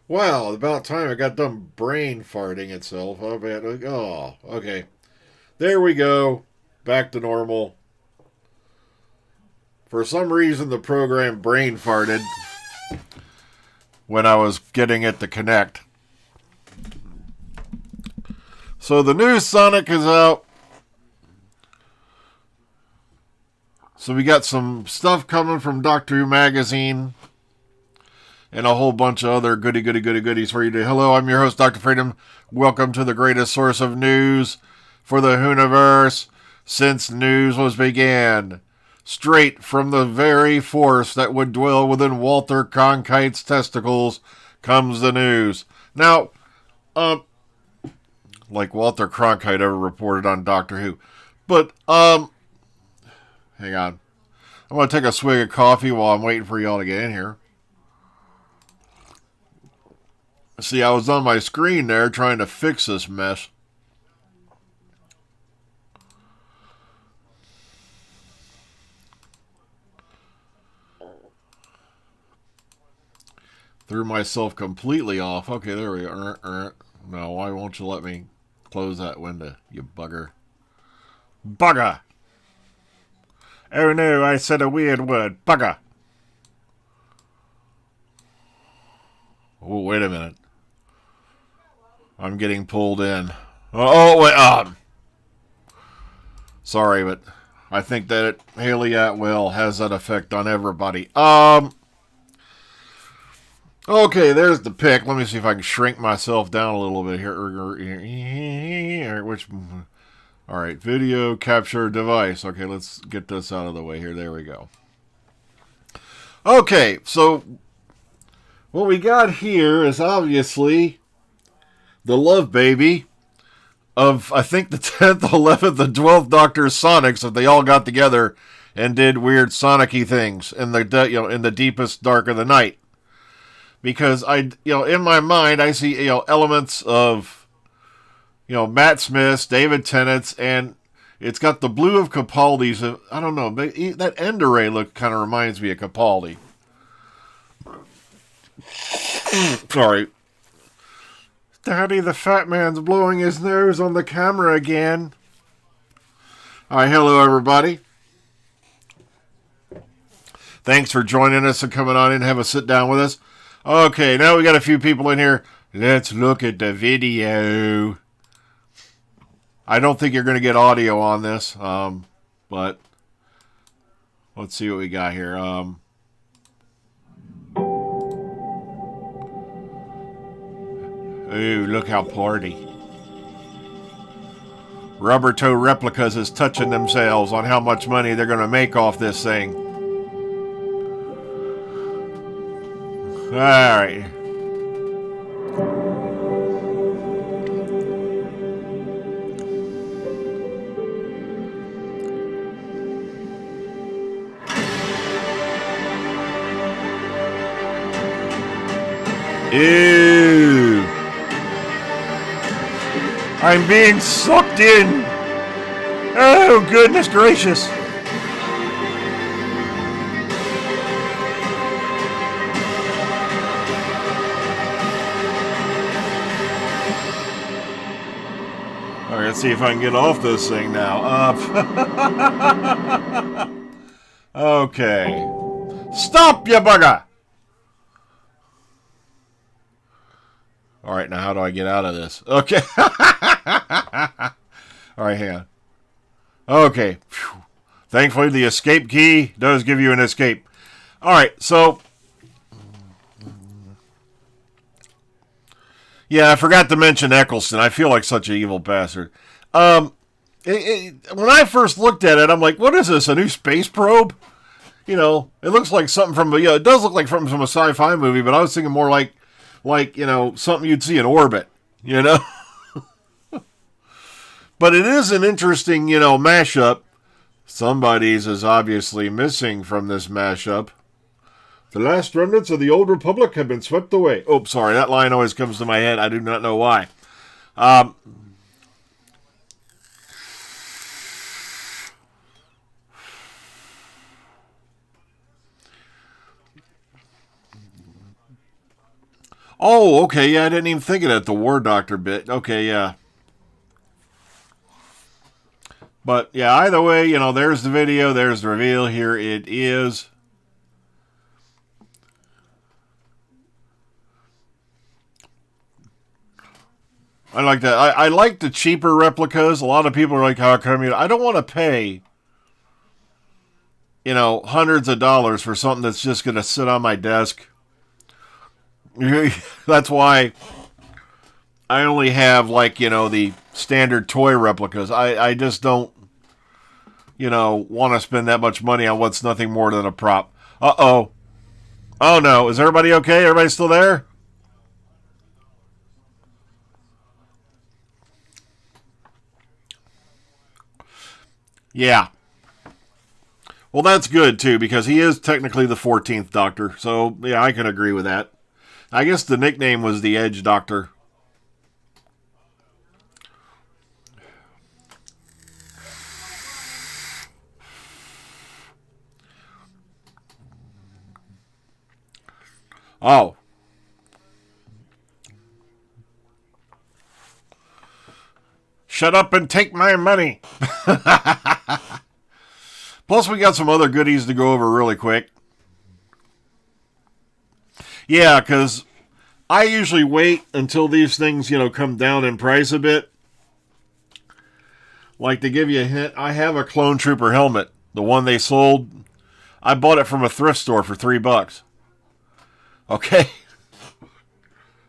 Wow, about time it got done brain farting itself. Oh, man. Oh, okay. There we go. Back to normal. For some reason, the program brain farted when I was getting it to connect. So the new Sonic is out. So we got some stuff coming from Doctor Who Magazine and a whole bunch of other goodies for you to. Hello, I'm your host, Dr. Freedom. Welcome to the greatest source of news for the Hooniverse since news was began. Straight from the very force that would dwell within Walter Cronkite's testicles comes the news. Now, like Walter Cronkite ever reported on Doctor Who. But, hang on. I'm going to take a swig of coffee while I'm waiting for y'all to get in here. See, I was on my screen there trying to fix this mess. Threw myself completely off. Okay, there we go. No, why won't you let me close that window, you bugger? Bugger! Oh no, I said a weird word. Bugger! Oh, wait a minute. I'm getting pulled in. Wait. Sorry, but I think that Haley Atwell has that effect on everybody. Okay, there's the pick. Let me see if I can shrink myself down a little bit here. All right, video capture device. Okay, let's get this out of the way here. There we go. Okay, so what we got here is obviously the love baby of, I think, the 10th, 11th, and 12th Doctor Sonics, if they all got together and did weird Sonic-y things in the deepest dark of the night. Because in my mind, I see, elements of, Matt Smith's, David Tennant's, and it's got the blue of Capaldi's. I don't know, that end array look kind of reminds me of Capaldi. Sorry. Daddy, the fat man's blowing his nose on the camera again. Hi, hello everybody. Thanks for joining us and coming on in and have a sit down with us. Okay, now we got a few people in here. Let's look at the video. I don't think you're going to get audio on this, but let's see what we got here. Ooh, look how party. Rubber Toe Replicas is touching themselves on how much money they're going to make off this thing. All right. Ew. I'm being sucked in. Oh, goodness gracious. All right, let's see if I can get off this thing now. Up. Okay. Stop, you bugger! All right, now how do I get out of this? Okay. All right, hang on. Okay. Whew. Thankfully, the escape key does give you an escape. All right, so... Yeah, I forgot to mention Eccleston. I feel like such an evil bastard. When I first looked at it, I'm like, what is this, a new space probe? It looks like something from... it does look like something from a sci-fi movie, but I was thinking more like something you'd see in orbit, But it is an interesting, mashup. Somebody's is obviously missing from this mashup. The last remnants of the old republic have been swept away. Oh, sorry, that line always comes to my head. I do not know why. Oh, okay, yeah, I didn't even think of that, the War Doctor bit. Okay, yeah. But, yeah, either way, there's the video, there's the reveal, here it is. I like that. I like the cheaper replicas. A lot of people are like, how come I don't want to pay, hundreds of dollars for something that's just going to sit on my desk. That's why I only have, the standard toy replicas. I just don't, want to spend that much money on what's nothing more than a prop. Uh-oh. Oh, no. Is everybody okay? Everybody still there? Yeah. Well, that's good, too, because he is technically the 14th Doctor. So, yeah, I can agree with that. I guess the nickname was the Edge Doctor. Oh. Shut up and take my money. Plus, we got some other goodies to go over really quick. Yeah, because I usually wait until these things, come down in price a bit. Like, to give you a hint, I have a Clone Trooper helmet. The one they sold. I bought it from a thrift store for $3. Okay?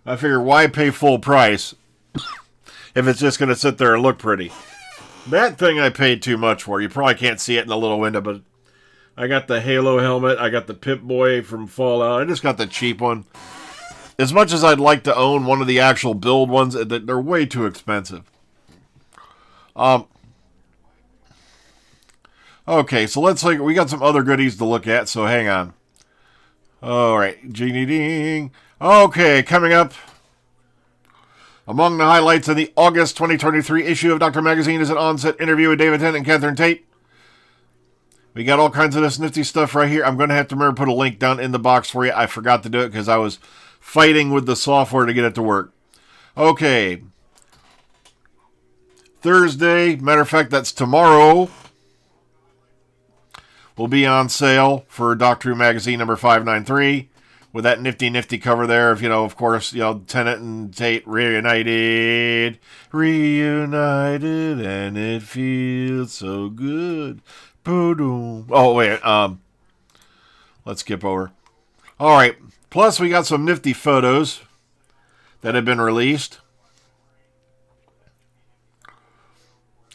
I figure, why pay full price if it's just going to sit there and look pretty? That thing I paid too much for. You probably can't see it in the little window, but I got the Halo helmet. I got the Pip-Boy from Fallout. I just got the cheap one. As much as I'd like to own one of the actual build ones, they're way too expensive. Okay, so we got some other goodies to look at, so hang on. Alright, Genie Ding. Okay, coming up. Among the highlights of the August 2023 issue of Doctor Magazine is an on-set interview with David Tennant and Catherine Tate. We got all kinds of this nifty stuff right here. I'm going to have to remember to put a link down in the box for you. I forgot to do it because I was fighting with the software to get it to work. Okay. Thursday, matter of fact, that's tomorrow, will be on sale for Doctor Who Magazine number 593. With that nifty cover there of, of course, Tennant and Tate reunited, and it feels so good. Boom. Oh, wait, let's skip over. All right, plus we got some nifty photos that have been released.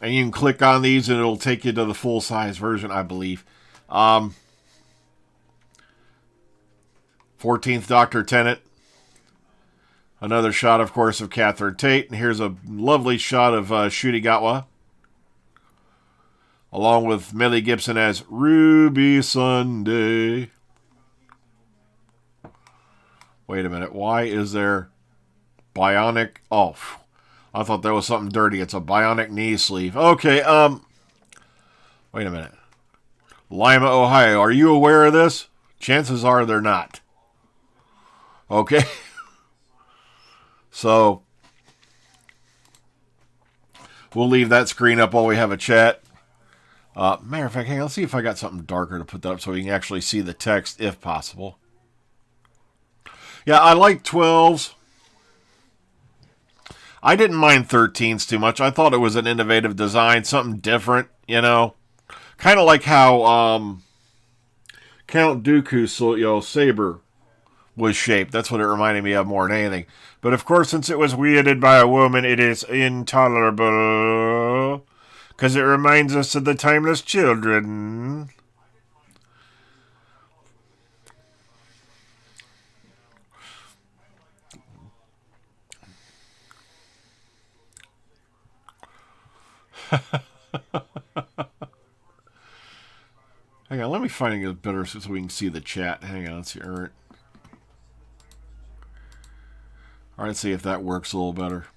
And you can click on these and it'll take you to the full-size version, I believe. 14th Doctor Tennant. Another shot, of course, of Catherine Tate. And here's a lovely shot of Ncuti Gatwa. Along with Millie Gibson as Ruby Sunday. Wait a minute. Why is there bionic... Oh, I thought that was something dirty. It's a bionic knee sleeve. Okay, wait a minute. Lima, Ohio. Are you aware of this? Chances are they're not. Okay. So, we'll leave that screen up while we have a chat. Matter of fact, hang on, let's see if I got something darker to put that up so we can actually see the text if possible. Yeah, I like 12s. I didn't mind 13s too much. I thought it was an innovative design, something different, Kind of like how Count Dooku's saber was shaped. That's what it reminded me of more than anything. But of course, since it was wielded by a woman, it is intolerable. Because it reminds us of the timeless children. Hang on, let me find it better so we can see the chat. Hang on, let's see. All right, let's see if that works a little better.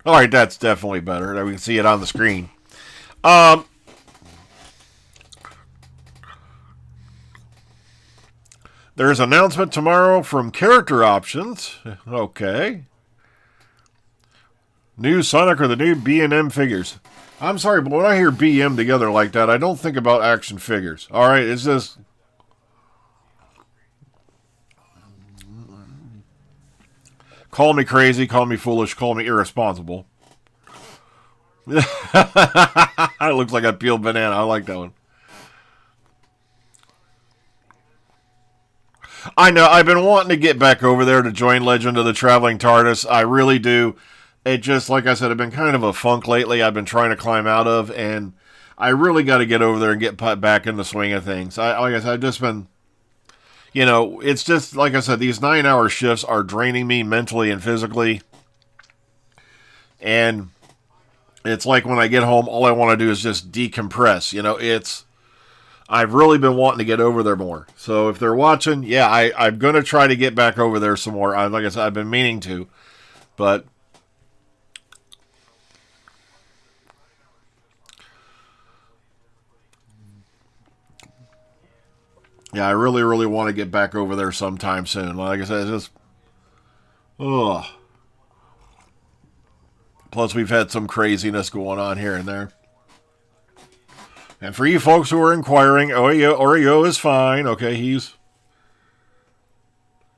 All right, that's definitely better. We can see it on the screen. There's an announcement tomorrow from Character Options. Okay. New Sonic or the new B&M figures. I'm sorry, but when I hear BM together like that, I don't think about action figures. All right, it's just... Call me crazy, call me foolish, call me irresponsible. It looks like a peeled banana. I like that one. I know. I've been wanting to get back over there to join Legend of the Traveling TARDIS. I really do. It just, like I said, I've been kind of a funk lately. I've been trying to climb out of, and I really got to get over there and get back in the swing of things. Like I said, I've just been, it's just, like I said, these 9-hour shifts are draining me mentally and physically. And it's like when I get home, all I want to do is just decompress. I've really been wanting to get over there more. So if they're watching, yeah, I'm going to try to get back over there some more. Like I said, I've been meaning to. But yeah, I really, really want to get back over there sometime soon. Like I said, it's just... Ugh. Plus, we've had some craziness going on here and there. And for you folks who are inquiring, Oreo is fine. Okay, he's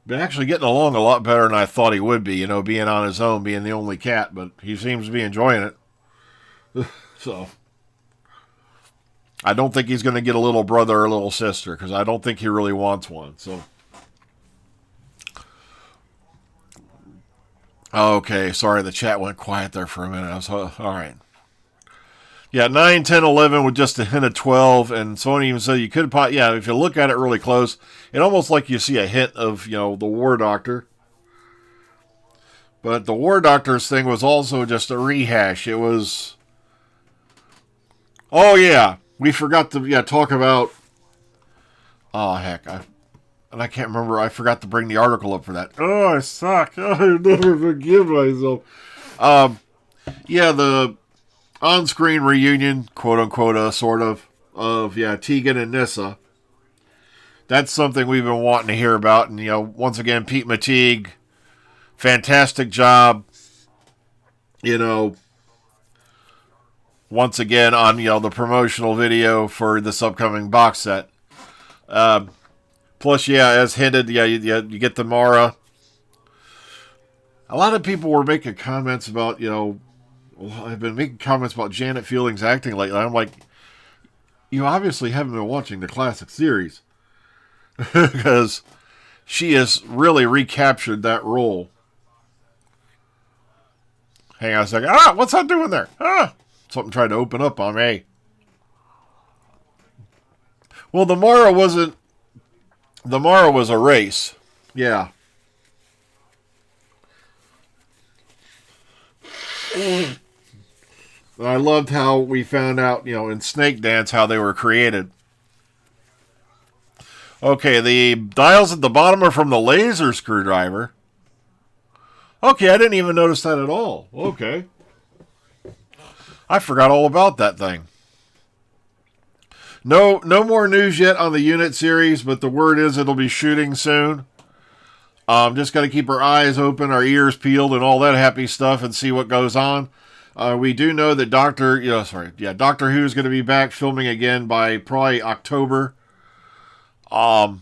been actually getting along a lot better than I thought he would be, being on his own, being the only cat, but he seems to be enjoying it. So, I don't think he's going to get a little brother or a little sister, because I don't think he really wants one. So, okay, sorry, the chat went quiet there for a minute. All right. Yeah, 9, 10, 11 with just a hint of 12, and someone even said you could, if you look at it really close, it almost like you see a hint of, the War Doctor. But the War Doctor's thing was also just a rehash. It was... Oh, yeah, we forgot to talk about... Oh, heck, I can't remember, I forgot to bring the article up for that. Oh, I suck. I never forgive myself. The... on-screen reunion, quote-unquote, sort of Tegan and Nyssa. That's something we've been wanting to hear about. And, once again, Pete Matigue, fantastic job, once again on, the promotional video for this upcoming box set. Plus, as hinted, you get the Mara. A lot of people were making comments about, I've been making comments about Janet Fielding's acting lately. I'm like, you obviously haven't been watching the classic series. Because she has really recaptured that role. Hang on a second. What's that doing there? Something tried to open up on me. Well, the Mara was a race. Yeah. I loved how we found out, in Snake Dance, how they were created. Okay, the dials at the bottom are from the laser screwdriver. Okay, I didn't even notice that at all. Okay. I forgot all about that thing. No more news yet on the unit series, but the word is it'll be shooting soon. Just got to keep our eyes open, our ears peeled, and all that happy stuff, and see what goes on. We do know that Doctor Who is going to be back filming again by probably October. I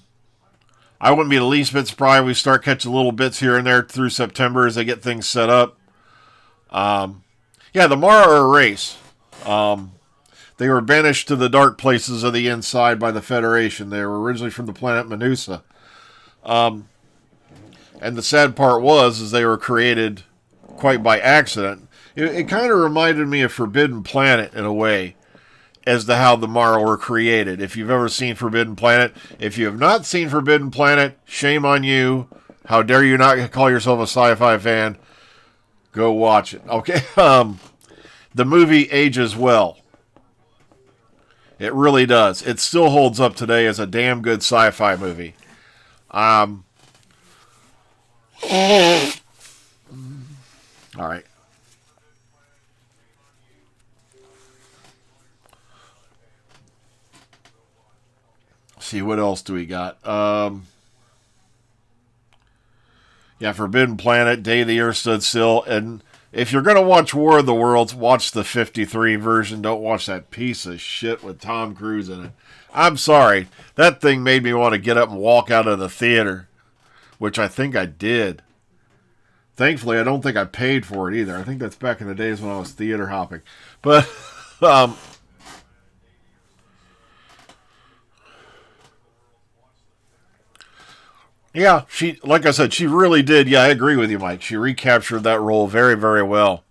wouldn't be the least bit surprised we start catching little bits here and there through September as they get things set up. The Mara are a race. They were banished to the dark places of the inside by the Federation. They were originally from the planet Menusa. And the sad part is they were created quite by accident. It kind of reminded me of Forbidden Planet in a way, as to how the Mara were created. If you've ever seen Forbidden Planet, if you have not seen Forbidden Planet, shame on you. How dare you not call yourself a sci-fi fan? Go watch it. Okay. The movie ages well. It really does. It still holds up today as a damn good sci-fi movie. All right. See, what else do we got? Yeah, Forbidden Planet, Day the Earth Stood Still, and if you're gonna watch War of the Worlds, watch the '53 version. Don't watch that piece of shit with Tom Cruise in it. I'm sorry, that thing made me want to get up and walk out of the theater, which I think I did. Thankfully, I don't think I paid for it either. I think that's back in the days when I was theater hopping. But um, yeah, she, like I said, she really did. Yeah, I agree with you, Mike. She recaptured that role very, very well.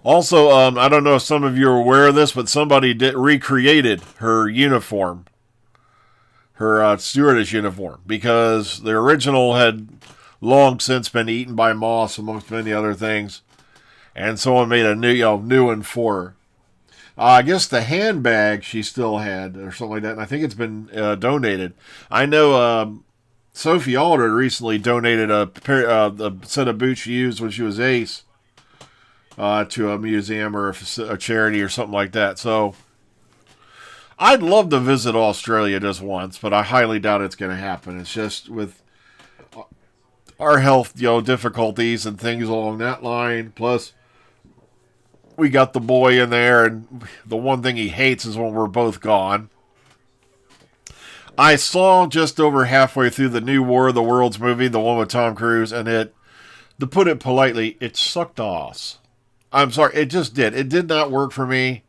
Also, I don't know if some of you are aware of this, but somebody recreated her uniform, her stewardess uniform, because the original had long since been eaten by moths, amongst many other things, and someone made a new one for her. I guess the handbag she still had, or something like that, and I think it's been donated. I know Sophie Aldred recently donated a set of boots she used when she was Ace to a museum or a charity or something like that. So I'd love to visit Australia just once, but I highly doubt it's going to happen. It's just with our health, difficulties and things along that line. Plus, we got the boy in there, and the one thing he hates is when we're both gone. I saw just over halfway through the new War of the Worlds movie, the one with Tom Cruise, and to put it politely, it sucked ass. I'm sorry, it just did. It did not work for me.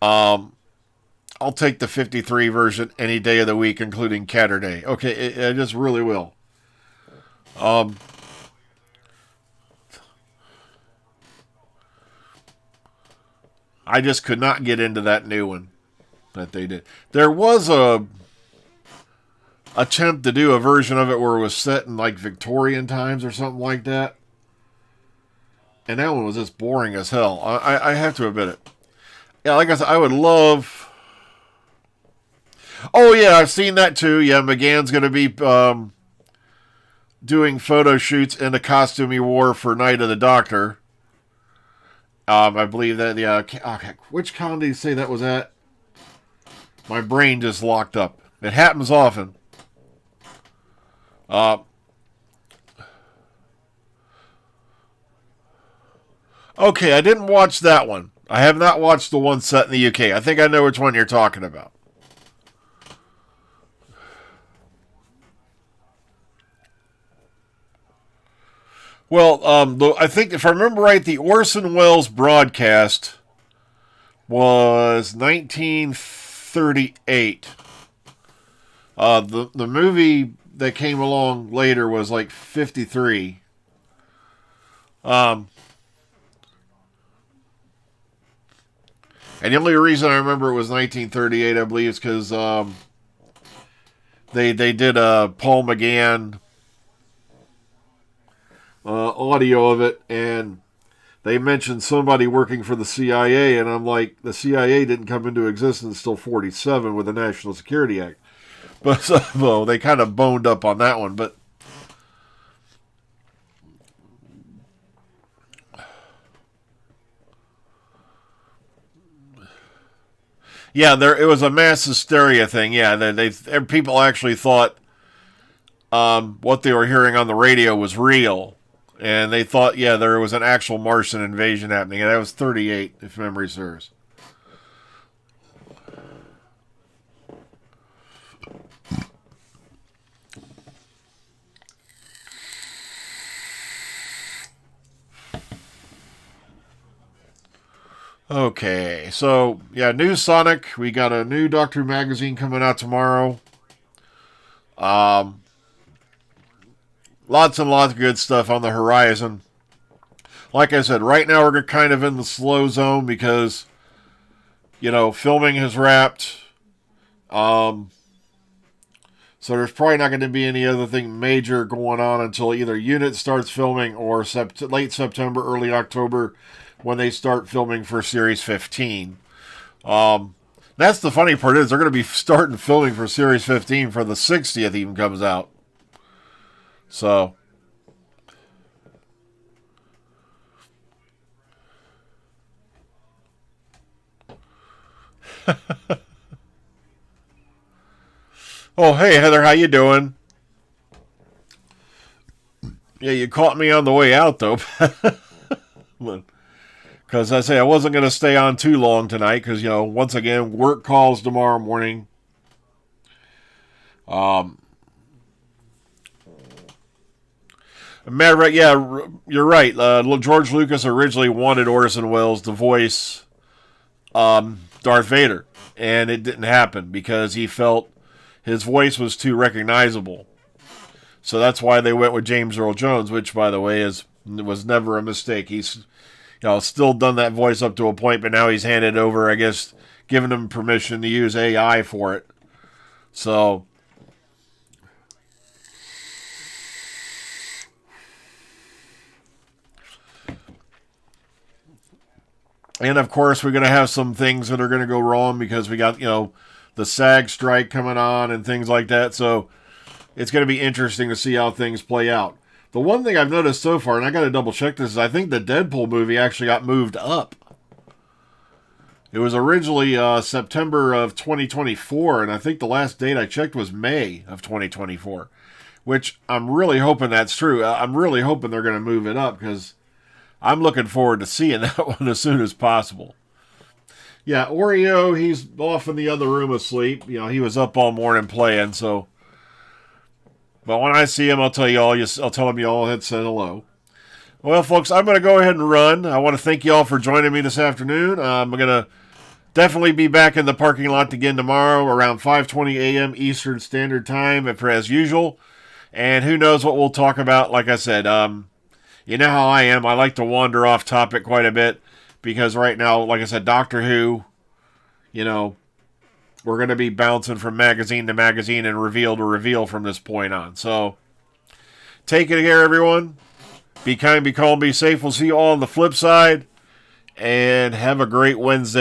I'll take the '53 version any day of the week, including Catterday. Okay, it just really will. I just could not get into that new one that they did. There was a attempt to do a version of it where it was set in like Victorian times or something like that, and that one was just boring as hell. I have to admit it. Yeah, like I said, I would love. Oh yeah, I've seen that too. Yeah, McGann's going to be doing photo shoots in the costume he wore for Night of the Doctor. I believe that okay, which con did you say that was at? My brain just locked up. It happens often. Uh, okay, I didn't watch that one. I have not watched the one set in the UK. I think I know which one you're talking about. Well, I think if I remember right, the Orson Welles broadcast was 1938. The movie that came along later was like 53. Um, and the only reason I remember it was 1938, I believe, is because they did a Paul McGann audio of it, and they mentioned somebody working for the CIA, and I'm like, the CIA didn't come into existence until 47 with the National Security Act. But so they kind of boned up on that one. But yeah, it was a mass hysteria thing. Yeah, people actually thought what they were hearing on the radio was real, and they thought, yeah, there was an actual Martian invasion happening. And that was 38, if memory serves. Okay, so yeah, new Sonic. We got a new Doctor Who magazine coming out tomorrow. Um, Lots and lots of good stuff on the horizon. Like I said, right now we're kind of in the slow zone because, filming has wrapped. Um, so there's probably not going to be any other thing major going on until either Unit starts filming or late September, early October when they start filming for Series 15. That's the funny part is they're going to be starting filming for Series 15 for the 60th even comes out. So, Oh, hey, Heather, how you doing? Yeah, you caught me on the way out, though. Because I say I wasn't going to stay on too long tonight because, once again, work calls tomorrow morning. Matt, right? Yeah, you're right. George Lucas originally wanted Orson Welles to voice Darth Vader, and it didn't happen because he felt his voice was too recognizable. So that's why they went with James Earl Jones, which, by the way, was never a mistake. He's still done that voice up to a point, but now he's handed over, I guess, giving him permission to use AI for it. So, and of course, we're going to have some things that are going to go wrong because we got, the SAG strike coming on and things like that. So, it's going to be interesting to see how things play out. The one thing I've noticed so far, and I got to double check this, is I think the Deadpool movie actually got moved up. It was originally September of 2024, and I think the last date I checked was May of 2024, which I'm really hoping that's true. I'm really hoping they're going to move it up because I'm looking forward to seeing that one as soon as possible. Yeah, Oreo, he's off in the other room asleep. He was up all morning playing, so... But when I see him, I'll tell you all. I'll tell him you all had said hello. Well, folks, I'm going to go ahead and run. I want to thank you all for joining me this afternoon. I'm going to definitely be back in the parking lot again tomorrow around 5:20 a.m. Eastern Standard Time, as usual. And who knows what we'll talk about? Like I said, you know how I am. I like to wander off topic quite a bit because right now, like I said, Doctor Who, we're going to be bouncing from magazine to magazine and reveal to reveal from this point on. So, take it care, everyone. Be kind, be calm, be safe. We'll see you all on the flip side. And have a great Wednesday.